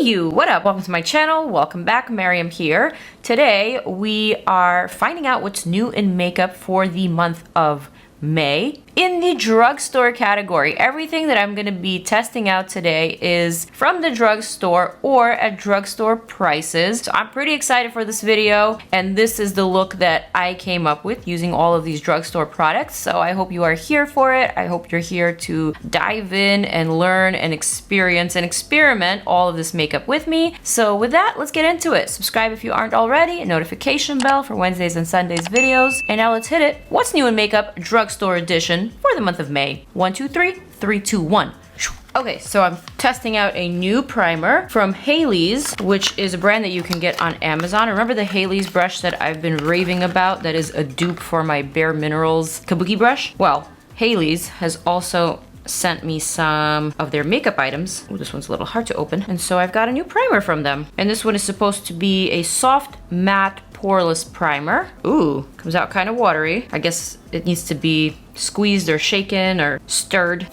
you, what up? Welcome to my channel. Welcome back. Maryam here. Today we are finding out what's new in makeup for the month of May. In the drugstore category, everything that I'm going to be testing out today is from the drugstore or at drugstore prices. So I'm pretty excited for this video, and this is the look that I came up with using all of these drugstore products. So I hope you are here for it. I hope you're here to dive in and learn and experience and experiment all of this makeup with me. So with that, let's get into it. Subscribe if you aren't already, a notification bell for Wednesdays and Sundays videos, and now let's hit it. What's new in makeup drugstore edition for the month of May. 1, 2, 3, 3, 2, 1. Okay, so I'm testing out a new primer from Haley's, which is a brand that you can get on Amazon. Remember the Haley's brush that I've been raving about that is a dupe for my Bare Minerals Kabuki brush? Well, Haley's has also sent me some of their makeup items. Oh, this one's a little hard to open. And so I've got a new primer from them. And this one is supposed to be a soft, matte, poreless primer. Ooh, comes out kind of watery. I guess it needs to be squeezed or shaken or stirred.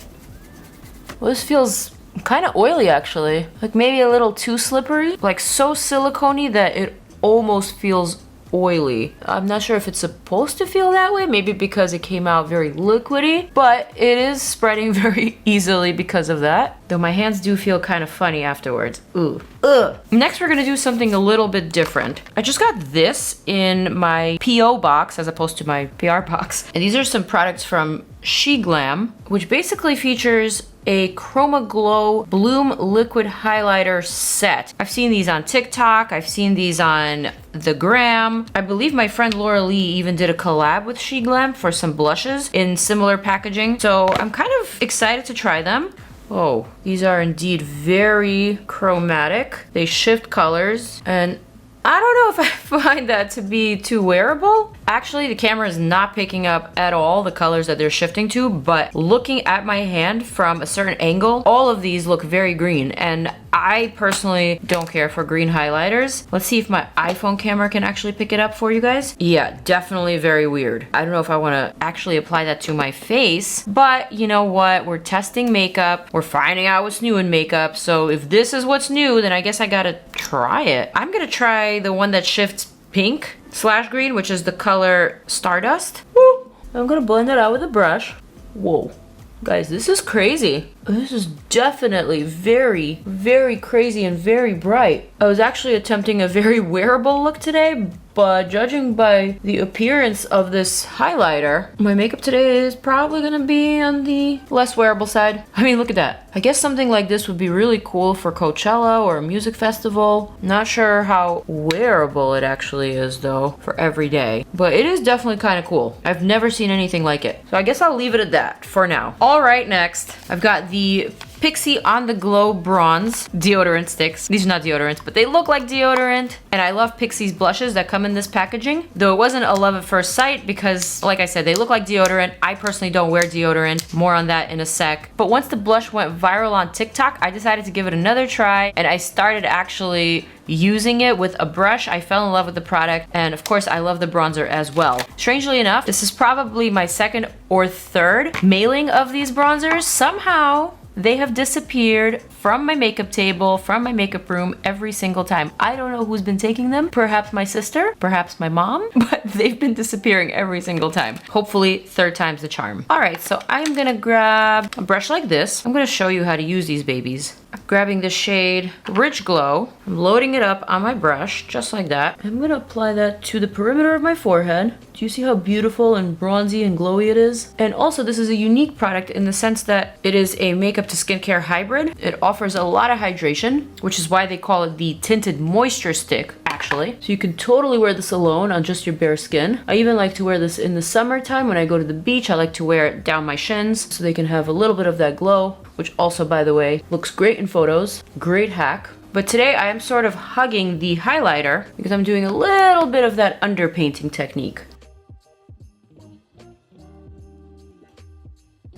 Well, this feels kind of oily actually. Like maybe a little too slippery. Like so silicone-y that it almost feels oily. I'm not sure if it's supposed to feel that way, maybe because it came out very liquidy, but it is spreading very easily because of that. Though my hands do feel kind of funny afterwards. Ooh. Ugh. Next we're gonna do something a little bit different. I just got this in my PO box as opposed to my PR box. And these are some products from SHEGLAM, which basically features a Chromaglow Bloom Liquid Highlighter set. I've seen these on TikTok, I've seen these on the gram. I believe my friend Laura Lee even did a collab with SHEGLAM for some blushes in similar packaging. So I'm kind of excited to try them. Oh, these are indeed very chromatic. They shift colors, and I don't know if I find that to be too wearable. Actually, the camera is not picking up at all the colors that they're shifting to, but looking at my hand from a certain angle, all of these look very green, and I personally don't care for green highlighters. Let's see if my iPhone camera can actually pick it up for you guys. Yeah, definitely very weird. I don't know if I want to actually apply that to my face, but you know what? We're testing makeup. We're finding out what's new in makeup, so if this is what's new, then I guess I gotta try it. I'm gonna try the one that shifts pink/green, which is the color Stardust. Woo. I'm gonna blend it out with a brush. Whoa. Guys, this is crazy. This is definitely very, very crazy and very bright. I was actually attempting a very wearable look today, but judging by the appearance of this highlighter, my makeup today is probably gonna be on the less wearable side. I mean, look at that. I guess something like this would be really cool for Coachella or a music festival. Not sure how wearable it actually is though for every day, but it is definitely kind of cool. I've never seen anything like it. So I guess I'll leave it at that for now. All right, next, I've got the PIXI On The Glow Bronze deodorant sticks. These are not deodorants, but they look like deodorant. And I love PIXI's blushes that come in this packaging. Though it wasn't a love at first sight because, like I said, they look like deodorant. I personally don't wear deodorant. More on that in a sec. But once the blush went viral on TikTok, I decided to give it another try. And I started actually using it with a brush. I fell in love with the product, and of course I love the bronzer as well. Strangely enough, this is probably my second or third mailing of these bronzers. Somehow they have disappeared from my makeup table, from my makeup room every single time. I don't know who's been taking them. Perhaps my sister, perhaps my mom, but they've been disappearing every single time. Hopefully third time's the charm. All right, so I'm gonna grab a brush like this. I'm gonna show you how to use these babies. I'm grabbing the shade Rich Glow. I'm loading it up on my brush, just like that. I'm gonna apply that to the perimeter of my forehead. Do you see how beautiful and bronzy and glowy it is? And also, this is a unique product in the sense that it is a makeup to skincare hybrid. It offers a lot of hydration, which is why they call it the tinted moisture stick, actually. So you can totally wear this alone on just your bare skin. I even like to wear this in the summertime when I go to the beach. I like to wear it down my shins so they can have a little bit of that glow, which also, by the way, looks great in photos. Great hack. But today I am sort of hugging the highlighter because I'm doing a little bit of that underpainting technique.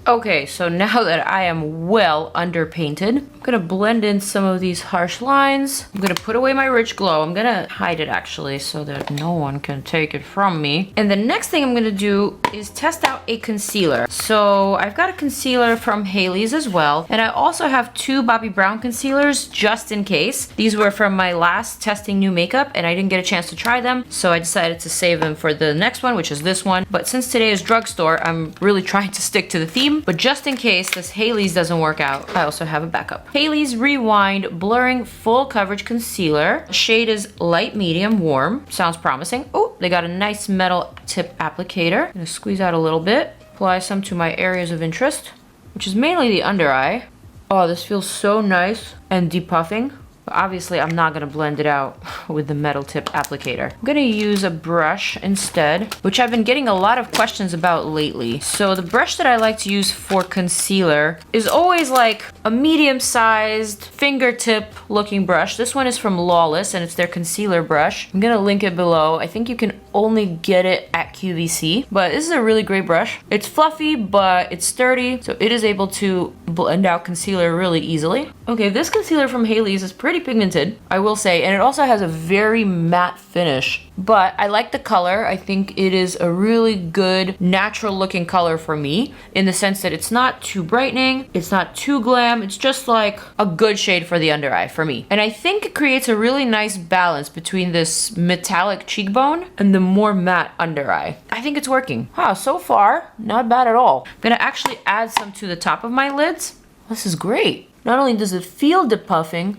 Okay, so now that I am well underpainted, I'm gonna blend in some of these harsh lines. I'm gonna put away my rich glow. I'm gonna hide it actually so that no one can take it from me. And the next thing I'm gonna do is test out a concealer. So I've got a concealer from Haley's as well. And I also have 2 Bobbi Brown concealers just in case. These were from my last testing new makeup and I didn't get a chance to try them. So I decided to save them for the next one, which is this one. But since today is drugstore, I'm really trying to stick to the theme. But just in case this Haley's doesn't work out, I also have a backup. Haley's Rewind Blurring Full Coverage Concealer. The shade is light medium warm. Sounds promising. Oh, they got a nice metal tip applicator. I'm gonna squeeze out a little bit. Apply some to my areas of interest, which is mainly the under eye. Oh, this feels so nice and depuffing. But obviously, I'm not gonna blend it out with the metal tip applicator. I'm gonna use a brush instead, which I've been getting a lot of questions about lately. So the brush that I like to use for concealer is always like a medium-sized fingertip looking brush. This one is from LAWLESS and it's their concealer brush. I'm gonna link it below. I think you can only get it at QVC, but this is a really great brush. It's fluffy, but it's sturdy, so it is able to blend out concealer really easily. Okay, this concealer from Haley's is pretty pigmented, I will say, and it also has a very matte finish. But I like the color. I think it is a really good natural looking color for me in the sense that it's not too brightening, it's not too glam, it's just like a good shade for the under eye for me. And I think it creates a really nice balance between this metallic cheekbone and the more matte under eye. I think it's working. Wow, so far, not bad at all. I'm gonna actually add some to the top of my lids. This is great. Not only does it feel depuffing,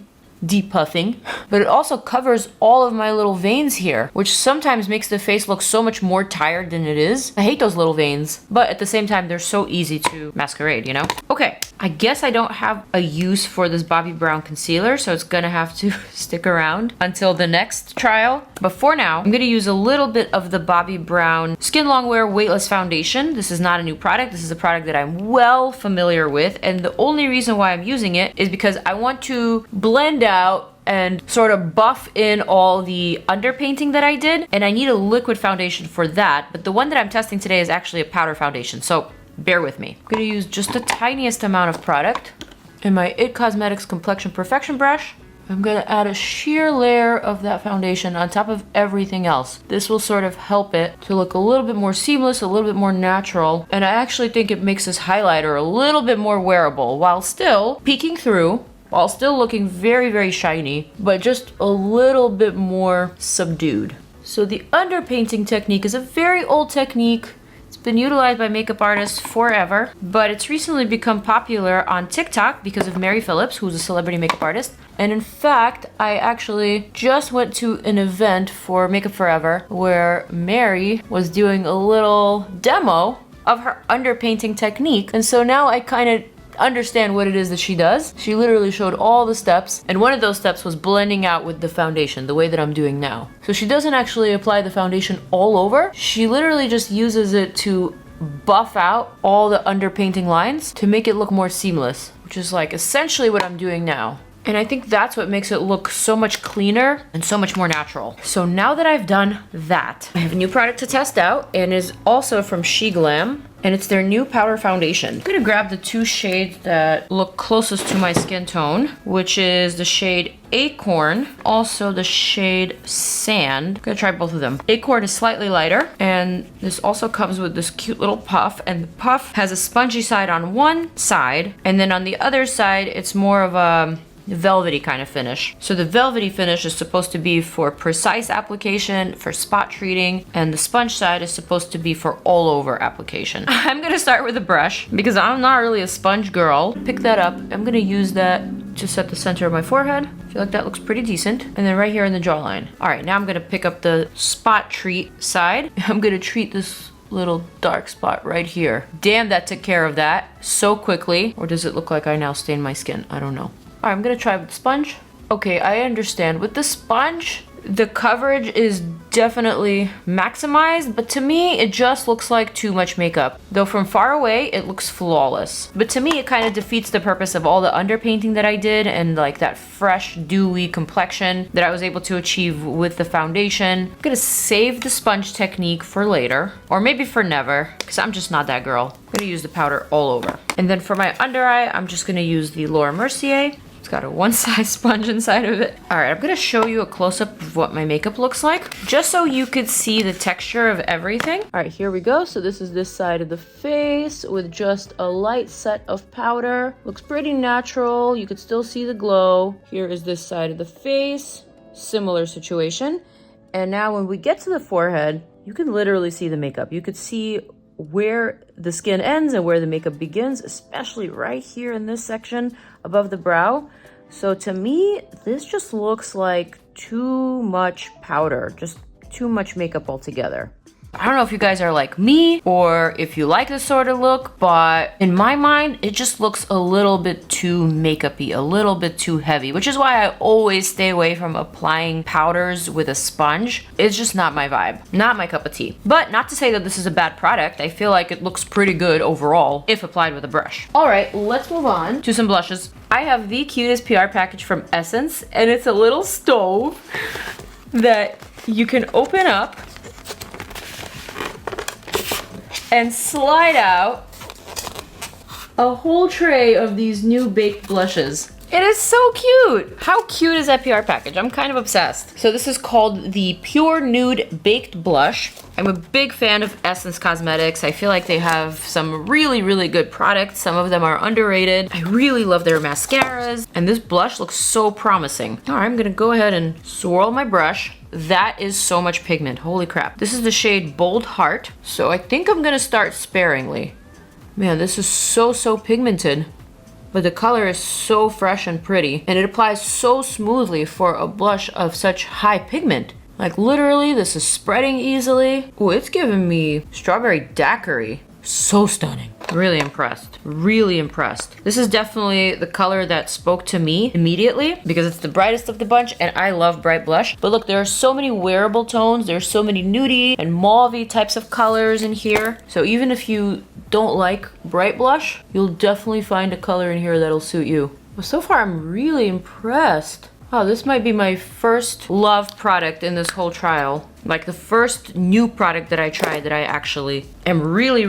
but it also covers all of my little veins here, which sometimes makes the face look so much more tired than it is. I hate those little veins, but at the same time, they're so easy to masquerade, you know? Okay, I guess I don't have a use for this Bobbi Brown concealer, so it's gonna have to stick around until the next trial. But for now, I'm gonna use a little bit of the Bobbi Brown Skin Longwear Weightless Foundation. This is not a new product. This is a product that I'm well familiar with, and the only reason why I'm using it is because I want to blend out and sort of buff in all the underpainting that I did, and I need a liquid foundation for that, but the one that I'm testing today is actually a powder foundation, so bear with me. I'm gonna use just the tiniest amount of product in my IT Cosmetics Complexion Perfection brush. I'm gonna add a sheer layer of that foundation on top of everything else. This will sort of help it to look a little bit more seamless, a little bit more natural, and I actually think it makes this highlighter a little bit more wearable while still peeking through, while still looking very, very shiny, but just a little bit more subdued. So the underpainting technique is a very old technique. It's been utilized by makeup artists forever, but it's recently become popular on TikTok because of Mary Phillips, who's a celebrity makeup artist. And in fact, I actually just went to an event for Makeup Forever where Mary was doing a little demo of her underpainting technique. And so now I kind of understand what it is that she does. She literally showed all the steps, and one of those steps was blending out with the foundation, the way that I'm doing now. So she doesn't actually apply the foundation all over. She literally just uses it to buff out all the underpainting lines to make it look more seamless, which is like essentially what I'm doing now. And I think that's what makes it look so much cleaner and so much more natural. So now that I've done that, I have a new product to test out, and is also from SHEGLAM, and it's their new powder foundation. I'm gonna grab the 2 shades that look closest to my skin tone, which is the shade Acorn, also the shade Sand. I'm gonna try both of them. Acorn is slightly lighter, and this also comes with this cute little puff, and the puff has a spongy side on one side, and then on the other side, it's more of a velvety kind of finish. So the velvety finish is supposed to be for precise application, for spot treating, and the sponge side is supposed to be for all over application. I'm gonna start with a brush because I'm not really a sponge girl. Pick that up. I'm gonna use that to set the center of my forehead. I feel like that looks pretty decent. And then right here in the jawline. All right, now I'm gonna pick up the spot treat side. I'm gonna treat this little dark spot right here. Damn, that took care of that so quickly. Or does it look like I now stain my skin? I don't know. All right, I'm gonna try with the sponge. Okay, I understand. With the sponge, The coverage is definitely maximized, but to me, it just looks like too much makeup. Though from far away, it looks flawless. But to me, it kind of defeats the purpose of all the underpainting that I did and like that fresh, dewy complexion that I was able to achieve with the foundation. I'm gonna save the sponge technique for later, or maybe for never, because I'm just not that girl. I'm gonna use the powder all over. And then for my under eye, I'm just gonna use the Laura Mercier. It's got a one-size sponge inside of it. All right, I'm gonna show you a close-up of what my makeup looks like, just so you could see the texture of everything. All right, here we go. So this is this side of the face with just a light set of powder. Looks pretty natural. You could still see the glow. Here is this side of the face. Similar situation. And now when we get to the forehead, you can literally see the makeup. You could see where the skin ends and where the makeup begins, especially right here in this section above the brow. So to me, this just looks like too much powder, just too much makeup altogether. I don't know if you guys are like me or if you like this sort of look, but in my mind, it just looks a little bit too makeup-y, a little bit too heavy, which is why I always stay away from applying powders with a sponge. It's just not my vibe, not my cup of tea. But not to say that this is a bad product. I feel like it looks pretty good overall if applied with a brush. All right, let's move on to some blushes. I have the cutest PR package from Essence, and it's a little stove that you can open up and slide out a whole tray of these new baked blushes. It is so cute. How cute is that PR package? I'm kind of obsessed. So this is called the Pure Nude Baked Blush. I'm a big fan of Essence Cosmetics. I feel like they have some really, really good products. Some of them are underrated. I really love their mascaras. And this blush looks so promising. All right, I'm gonna go ahead and swirl my brush. That is so much pigment, holy crap. This is the shade Bold Heart. So I think I'm gonna start sparingly. Man, this is so pigmented. But the color is so fresh and pretty. And it applies so smoothly for a blush of such high pigment. Like literally, this is spreading easily. Oh, it's giving me strawberry daiquiri. So stunning. Really impressed. Really impressed. This is definitely the color that spoke to me immediately because it's the brightest of the bunch and I love bright blush. But look, there are so many wearable tones. There's so many nudie and mauve-y types of colors in here. So even if you don't like bright blush, you'll definitely find a color in here that'll suit you. But so far, I'm really impressed. Wow, this might be my first love product in this whole trial. Like the first new product that I tried that I actually am really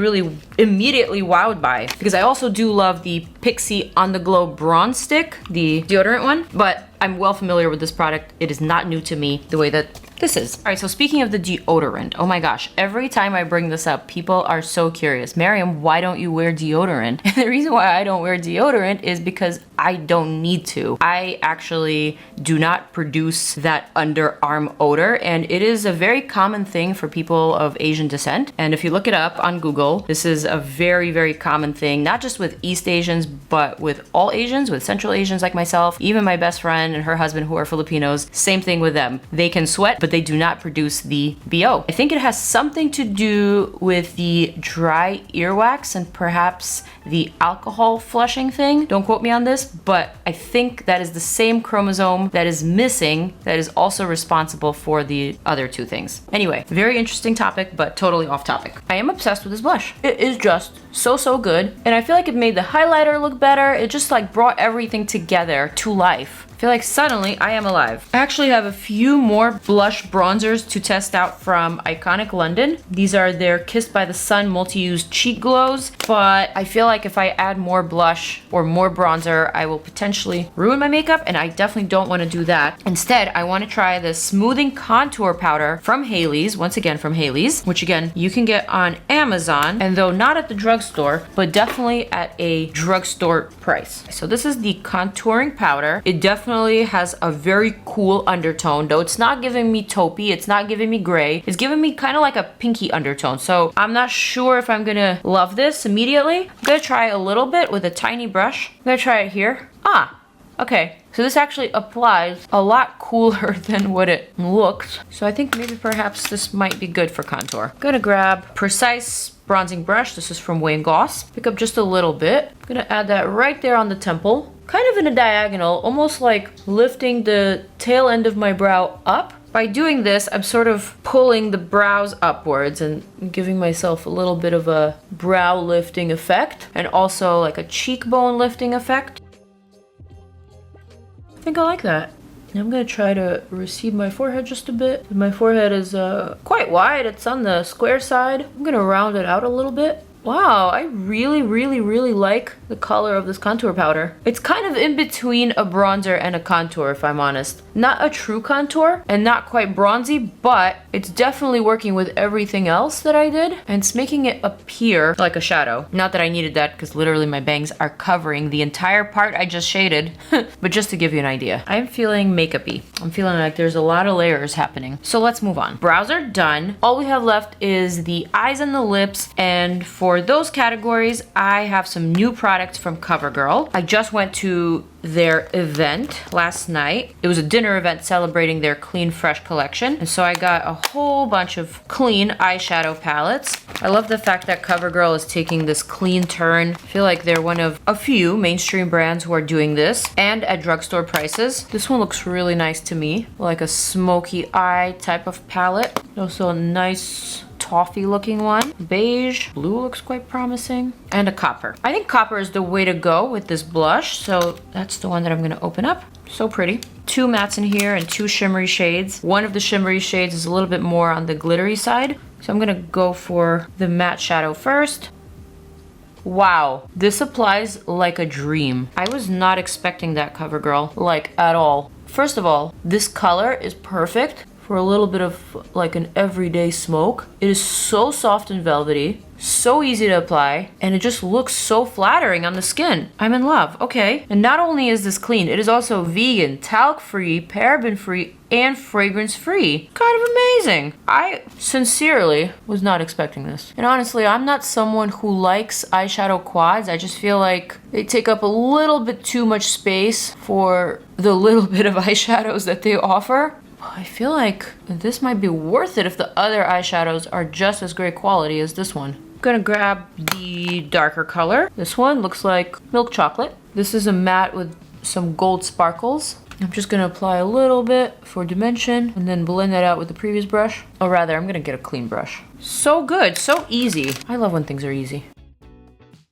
immediately wowed by. Because I also do love the PIXI On The Glow Bronze Stick, the deodorant one. But I'm well familiar with this product. It is not new to me the way that this is. All right, so speaking of the deodorant, oh my gosh, every time I bring this up, people are so curious. Maryam, why don't you wear deodorant? And the reason why I don't wear deodorant is because I don't need to. I actually do not produce that underarm odor, and it is a very common thing for people of Asian descent. And if you look it up on Google, this is a very common thing, not just with East Asians, but with all Asians, with Central Asians like myself, even my best friend and her husband who are Filipinos, same thing with them. They can sweat, but they do not produce the BO. I think it has something to do with the dry earwax and perhaps the alcohol flushing thing. Don't quote me on this, but I think that is the same chromosome that is missing that is also responsible for the other two things. Anyway, very interesting topic, but totally off topic. I am obsessed with this blush. It is just so good, and I feel like it made the highlighter look better. It just like brought everything together to life. I feel like suddenly I am alive. I actually have a few more blush bronzers to test out from Iconic London. These are their Kissed by the Sun multi-use cheek glows, but I feel like if I add more blush or more bronzer, I will potentially ruin my makeup, and I definitely don't want to do that. Instead, I want to try the smoothing contour powder from Hailey's, once again from Hailey's, which again, you can get on Amazon, and though not at the drugstore, but definitely at a drugstore price. So this is the contouring powder. It definitely has a very cool undertone, though it's not giving me taupey, it's not giving me gray, it's giving me kind of like a pinky undertone. So I'm not sure if I'm gonna love this immediately. I'm gonna try a little bit with a tiny brush. I'm gonna try it here. Okay, so this actually applies a lot cooler than what it looked. So I think maybe perhaps this might be good for contour. I'm gonna grab Precise bronzing brush. This is from Wayne Goss. Pick up just a little bit. I'm gonna add that right there on the temple. Kind of in a diagonal, almost like lifting the tail end of my brow up By doing this, I'm sort of pulling the brows upwards and giving myself a little bit of a brow lifting effect and also like a cheekbone lifting effect. I think I like that. I'm gonna try to recede my forehead just a bit. My forehead is quite wide, it's on the square side. I'm gonna round it out a little bit. Wow, I really like the color of this contour powder. It's kind of in between a bronzer and a contour, if I'm honest. Not a true contour and not quite bronzy, but it's definitely working with everything else that I did, and it's making it appear like a shadow. Not that I needed that, because literally my bangs are covering the entire part I just shaded, but just to give you an idea. I'm feeling makeup-y. I'm feeling like there's a lot of layers happening. So let's move on. Brows are done. All we have left is the eyes and the lips, and for those categories, I have some new products from CoverGirl. I just went to their event last night. It was a dinner event celebrating their Clean Fresh collection. And so I got a whole bunch of clean eyeshadow palettes. I love the fact that CoverGirl is taking this clean turn. I feel like they're one of a few mainstream brands who are doing this, and at drugstore prices. This one looks really nice to me, like a smoky eye type of palette. Also a nice toffee looking one. Beige, blue looks quite promising, and a copper. I think copper is the way to go with this blush, so that's the one that I'm gonna open up. So pretty. 2 mattes in here and 2 shimmery shades. One of the shimmery shades is a little bit more on the glittery side, so I'm gonna go for the matte shadow first. Wow, this applies like a dream. I was not expecting that, CoverGirl, like at all. First of all, this color is perfect for a little bit of like an everyday smoke. It is so soft and velvety, so easy to apply, and it just looks so flattering on the skin. I'm in love. Okay. And not only is this clean, it is also vegan, talc-free, paraben-free, and fragrance-free. Kind of amazing. I sincerely was not expecting this. And honestly, I'm not someone who likes eyeshadow quads. I just feel like they take up a little bit too much space for the little bit of eyeshadows that they offer. I feel like this might be worth it if the other eyeshadows are just as great quality as this one. I'm gonna grab the darker color. This one looks like milk chocolate. This is a matte with some gold sparkles. I'm just gonna apply a little bit for dimension and then blend that out with the previous brush. Or rather, I'm gonna get a clean brush. So good, so easy. I love when things are easy.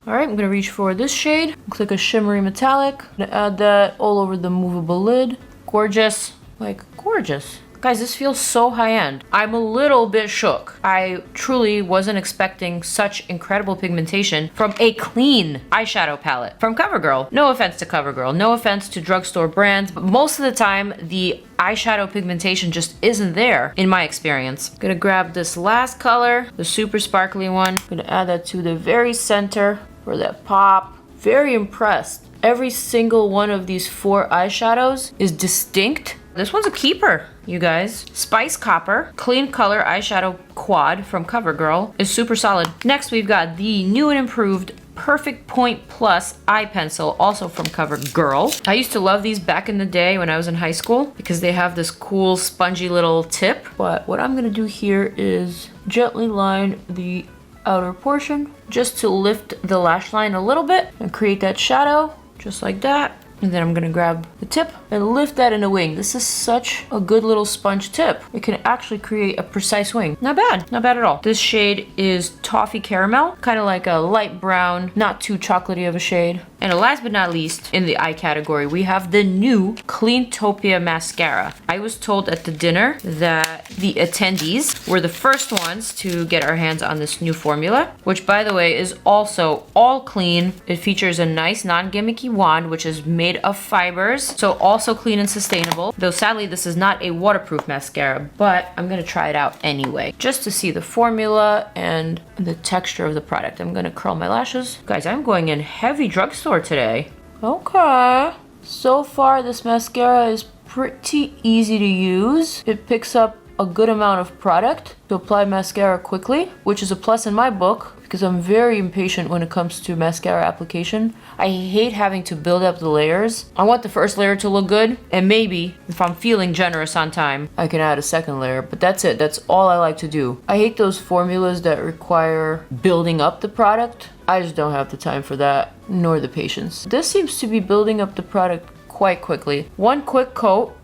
All right, I'm gonna reach for this shade. Click a shimmery metallic. I'm gonna add that all over the movable lid. Gorgeous. Like, gorgeous. Guys, this feels so high-end. I'm a little bit shook. I truly wasn't expecting such incredible pigmentation from a clean eyeshadow palette from CoverGirl. No offense to CoverGirl, no offense to drugstore brands, but most of the time, the eyeshadow pigmentation just isn't there, in my experience. I'm gonna grab this last color, the super sparkly one. I'm gonna add that to the very center for that pop. Very impressed. Every single one of these 4 eyeshadows is distinct. This one's a keeper, you guys. Spice Copper Clean Color Eyeshadow Quad from CoverGirl is super solid. Next, we've got the new and improved Perfect Point Plus eye pencil, also from CoverGirl. I used to love these back in the day when I was in high school because they have this cool spongy little tip. But what I'm gonna do here is gently line the outer portion just to lift the lash line a little bit and create that shadow, just like that. And then I'm gonna grab the tip and lift that in a wing. This is such a good little sponge tip. It can actually create a precise wing. Not bad at all. This shade is Toffee Caramel, kind of like a light brown, not too chocolatey of a shade. And last but not least, in the eye category, we have the new Cleantopia Mascara. I was told at the dinner that the attendees were the first ones to get our hands on this new formula, which by the way is also all clean. It features a nice non-gimmicky wand, which is made of fibers, so also clean and sustainable. Though sadly, this is not a waterproof mascara, but I'm gonna try it out anyway, just to see the formula and the texture of the product. I'm gonna curl my lashes. Guys, I'm going in heavy drugstore today. Okay. So far, this mascara is pretty easy to use. It picks up a good amount of product to apply mascara quickly, which is a plus in my book because I'm very impatient when it comes to mascara application. I hate having to build up the layers. I want the first layer to look good, and maybe if I'm feeling generous on time, I can add a second layer, but that's it. That's all I like to do. I hate those formulas that require building up the product. I just don't have the time for that, nor the patience. This seems to be building up the product quite quickly. One quick coat,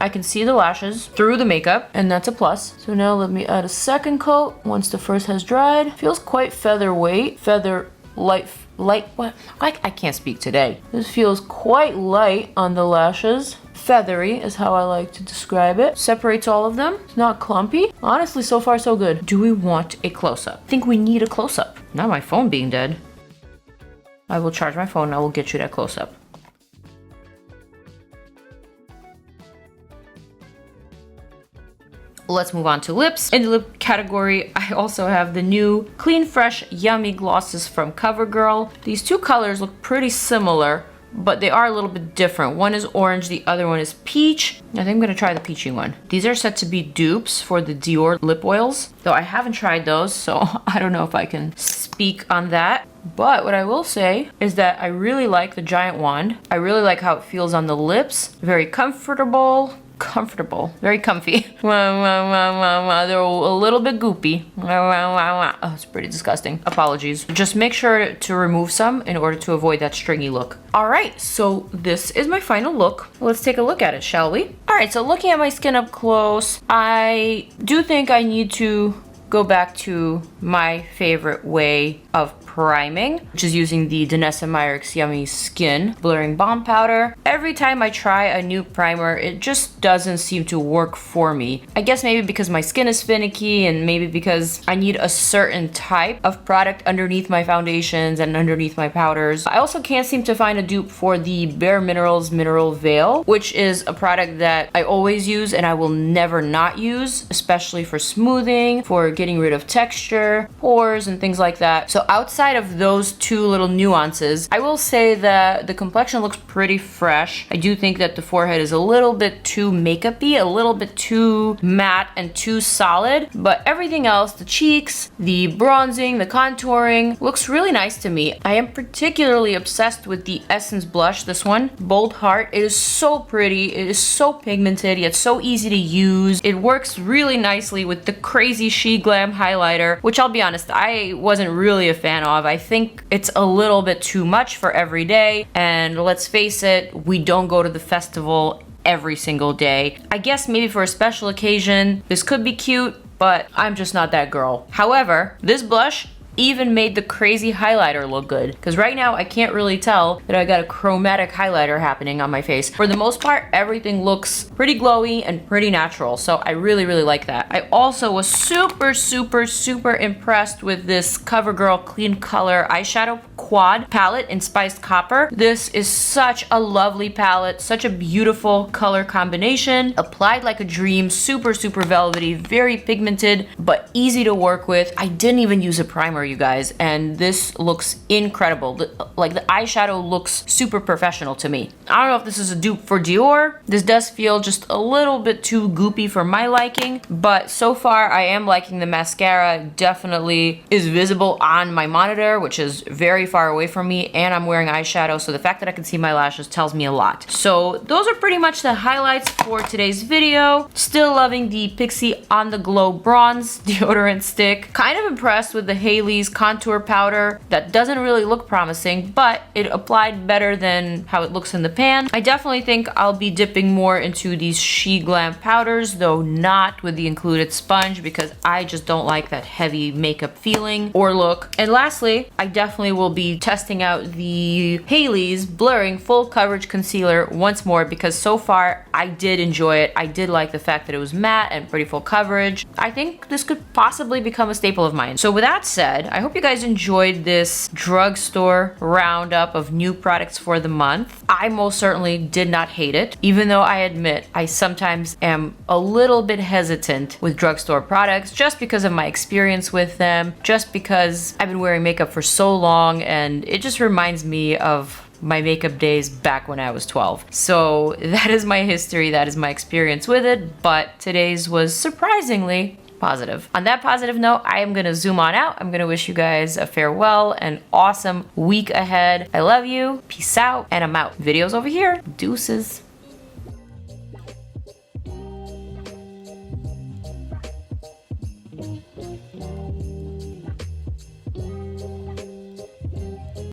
I can see the lashes through the makeup, and that's a plus. So now let me add a second coat once the first has dried. Feels quite featherweight. What? I can't speak today. This feels quite light on the lashes. Feathery is how I like to describe it. Separates all of them. It's not clumpy. Honestly, so far so good. Do we want a close-up? I think we need a close-up. Not my phone being dead. I will charge my phone and I will get you that close-up. Let's move on to lips. In the lip category, I also have the new Clean Fresh Yummy glosses from CoverGirl. These two colors look pretty similar, but they are a little bit different. One is orange, the other one is peach. I think I'm gonna try the peachy one. These are set to be dupes for the Dior lip oils, though I haven't tried those, so I don't know if I can speak on that. But what I will say is that I really like the giant wand. I really like how it feels on the lips. Very comfortable, very comfy. They're a little bit goopy. Oh, it's pretty disgusting. Apologies. Just make sure to remove some in order to avoid that stringy look. All right, so this is my final look. Let's take a look at it, shall we? All right, so looking at my skin up close, I do think I need to go back to my favorite way of priming, which is using the Danessa Myricks Yummy Skin Blurring Balm Powder. Every time I try a new primer, it just doesn't seem to work for me. I guess maybe because my skin is finicky, and maybe because I need a certain type of product underneath my foundations and underneath my powders. I also can't seem to find a dupe for the Bare Minerals Mineral Veil, which is a product that I always use and I will never not use, especially for smoothing, for getting rid of texture, pores, and things like that. So outside of those two little nuances, I will say that the complexion looks pretty fresh. I do think that the forehead is a little bit too makeup-y, a little bit too matte and too solid, but everything else, the cheeks, the bronzing, the contouring, looks really nice to me. I am particularly obsessed with the Essence blush, this one, Bold Heart. It is so pretty, it is so pigmented, yet so easy to use. It works really nicely with the crazy SHEGLAM highlighter, which I'll be honest, I wasn't really a fan of. I think it's a little bit too much for every day, and let's face it, we don't go to the festival every single day. I guess maybe for a special occasion, this could be cute, but I'm just not that girl. However, this blush even made the crazy highlighter look good, because right now I can't really tell that I got a chromatic highlighter happening on my face. For the most part, everything looks pretty glowy and pretty natural, so I really like that. I also was super impressed with this CoverGirl Clean Color Eyeshadow Quad palette in Spiced Copper. This is such a lovely palette, such a beautiful color combination, applied like a dream, super velvety, very pigmented, but easy to work with. I didn't even use a primer, you guys, and this looks incredible. The eyeshadow looks super professional to me. I don't know if this is a dupe for Dior. This does feel just a little bit too goopy for my liking, but so far I am liking the mascara. Definitely is visible on my monitor, which is very far away from me, and I'm wearing eyeshadow, so the fact that I can see my lashes tells me a lot. So those are pretty much the highlights for today's video. Still loving the PIXI On The Glow Bronze deodorant stick. Kind of impressed with the Hailey's contour powder. That doesn't really look promising, but it applied better than how it looks in the pan. I definitely think I'll be dipping more into these SHEGLAM powders, though not with the included sponge, because I just don't like that heavy makeup feeling or look. And lastly, I definitely will be testing out the Hailey's Blurring Full Coverage Concealer once more, because so far I did enjoy it. I did like the fact that it was matte and pretty full coverage. I think this could possibly become a staple of mine. So with that said, I hope you guys enjoyed this drugstore roundup of new products for the month. I most certainly did not hate it, even though I admit I sometimes am a little bit hesitant with drugstore products just because of my experience with them, just because I've been wearing makeup for so long, and it just reminds me of my makeup days back when I was 12. So that is my history, that is my experience with it, but today's was surprisingly positive. On that positive note, I am gonna zoom on out. I'm gonna wish you guys a farewell and awesome week ahead. I love you, peace out, and I'm out. Videos over here, deuces.